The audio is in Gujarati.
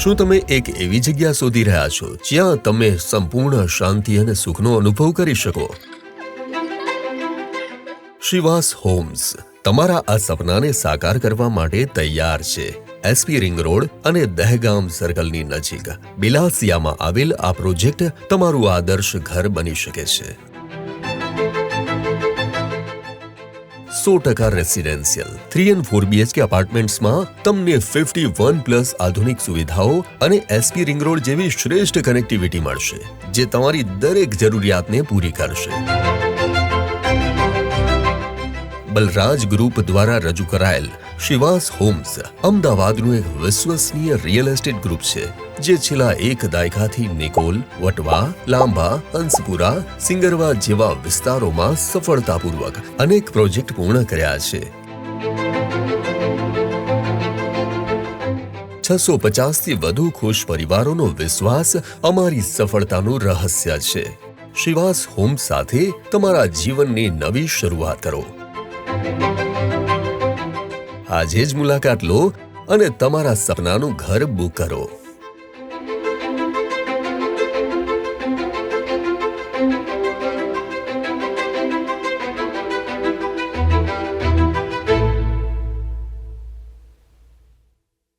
શું તમે એક એવી જગ્યા શોધી રહ્યા છો જ્યાં તમે સંપૂર્ણ શાંતિ અને સુખનો અનુભવ કરી શકો? શિવાસ હોમ્સ તમારા આ સપનાને સાકાર કરવા માટે તૈયાર છે. એસપી રિંગ રોડ અને દહેગામ સર્કલની નજીક બિલાસિયામાં આવેલ આ પ્રોજેક્ટ તમારું આદર્શ ઘર બની શકે છે. 100% રેસિડેન્શિયલ 3 and 4 BHK અપાર્ટમેન્ટ્સમાં તમને 51+ આધુનિક સુવિધાઓ અને એસપી રિંગ રોડ જેવી શ્રેષ્ઠ કનેક્ટિવિટી મળશે, જે તમારી દરેક જરૂરિયાતને પૂરી કરશે. બલરાજ ગ્રુપ દ્વારા રજૂ કરાયેલ શિવાસ હોમ્સ અમદાવાદનું એક વિશ્વસનીય રિયલ એસ્ટેટ ગ્રુપ છે, જે છેલ્લા એક દાયકાથી નિકોલ, વટવા, લાંબા, હંસપુરા, સિંગરવા જેવા વિસ્તારોમાં સફળતાપૂર્વક અનેક પ્રોજેક્ટ પૂર્ણ કર્યા છે. 650થી વધુ ખુશ પરિવારોનો વિશ્વાસ અમારી સફળતાનું રહસ્ય છે. શિવાસ હોમ્સ સાથે તમારા જીવનની નવી શરૂઆત કરો. આજે જ મુલાકાત લો અને તમારા સપનાનું ઘર બુક કરો.